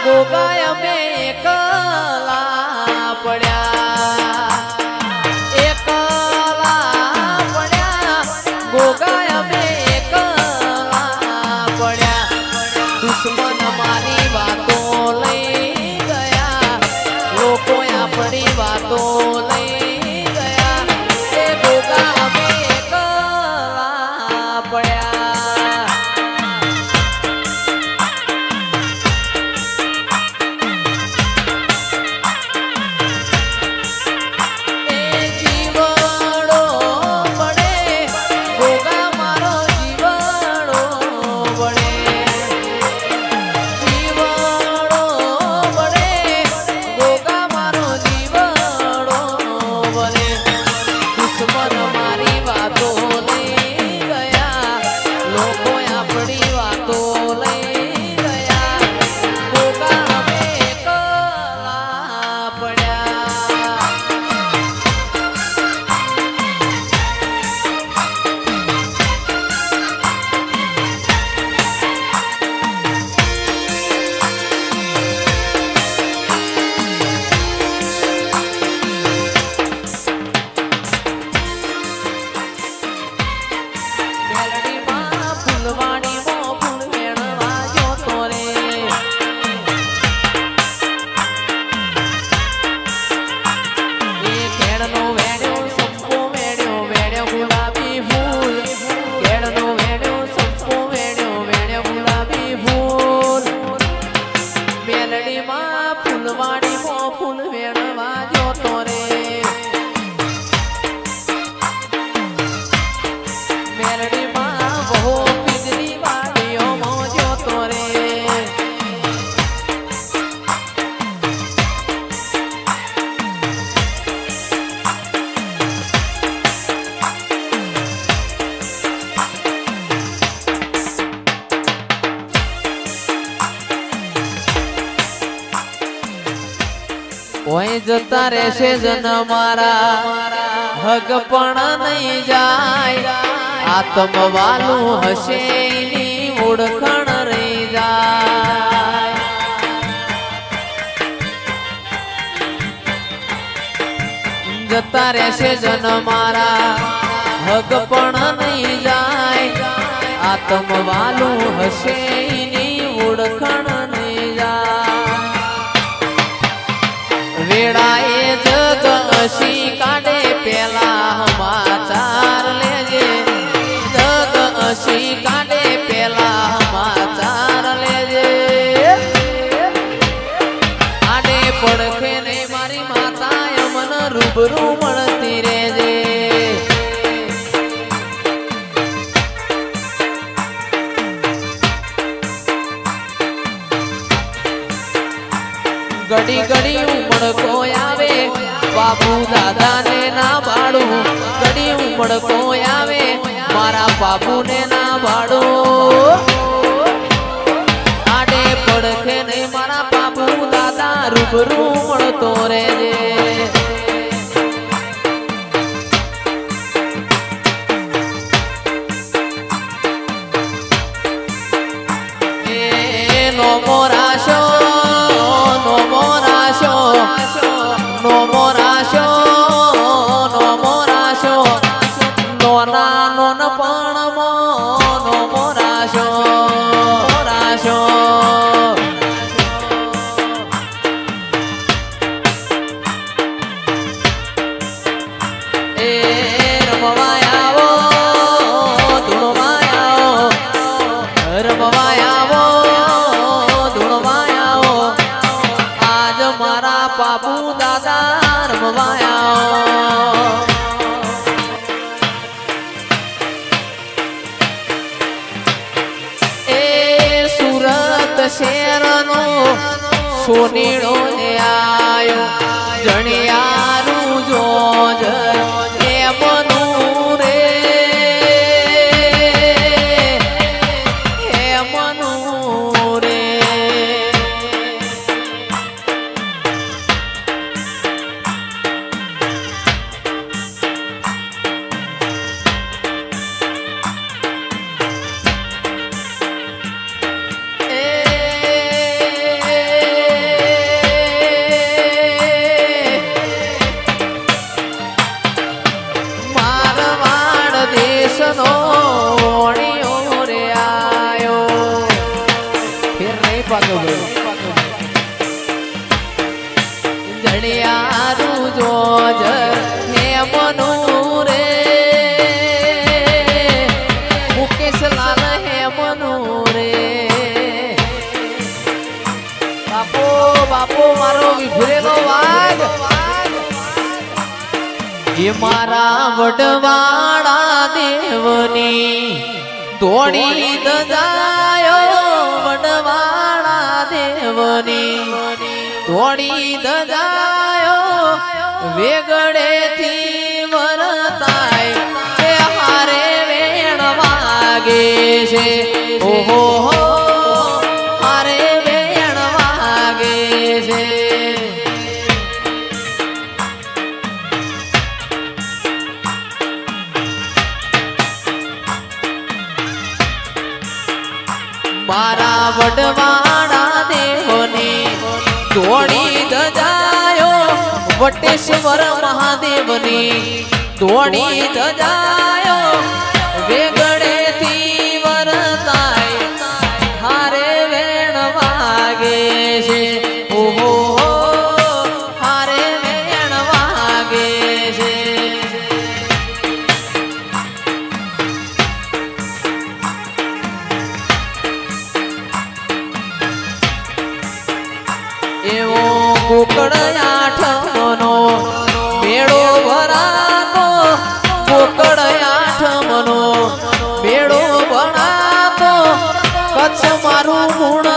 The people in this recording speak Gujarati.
ગોગાય અમે એકલા પડ્યા, એકલા પડ્યા, ગોગાય અમે એકલા પડ્યા. દુશ્મન મારી વાતો લઈ ગયા, લોકો આપણી વાતો લઈ ગયા, એ ગોગા અમે એકલા પડ્યા. ઓય જતા રહેશે જન મારા હગ પણ નહીં જાય, આત્મ વાલું હશે એની ઓળખણ રહી જાય. જતા રહેશે જન મારા હગ પણ નહીં જાય, આત્મ વાલું હશે એની ઓળખણ નહીં જાય. વેળાએ જગ અસી કાઢે પેલા સમાચાર લેજે, જગ અસી કાઢે પેલા સમાચાર લેજે. આડે પડખે ને મારી માતા મન રૂબરૂ મળતી રેજે. ઘડી ઘડી ઉમળકો આવે બાપુ દાદા ને ના બાળું, ઘડી ઉમળકો આવે મારા બાપુ ને ના બાળું. આડે પડખે ને મારા બાપુ દાદા રૂબરૂ મળતો રેજે. નો મોરાશો બાપુ દાદા રમવાયા. એ સુરત શહેરનો સોનીડો ને આયો, જણિયારું જોજ એમનું રે, એમનું રે. જડિયારું જોજ હે મનુ રે મુકેશ લાલ હે મનુ રે બાપો બાપો મારો વિભરેલો વાઘ એ મારા વડવાળા દેવની ધોળી દજાયો વડવાળા દેવની ધોળી દજાયો વેગડેથી વરતાય તે હારે વેણ વાગે છે ઓહો હારે વેણ વાગે છે મારા વડવાળા દેવની ધોળી દજાયો વટેશ્વર મહાદેવની ધોળી દજાયો વેગડેથી વરતાય હારે વેણ વાગે છે ઓહો હારે વેણ વાગે છે એવો કોકડ આઠમનો મેળો ભરાતો કોકડ આઠમનો મેળો ભરાતો કચ્છ મારું ગુણ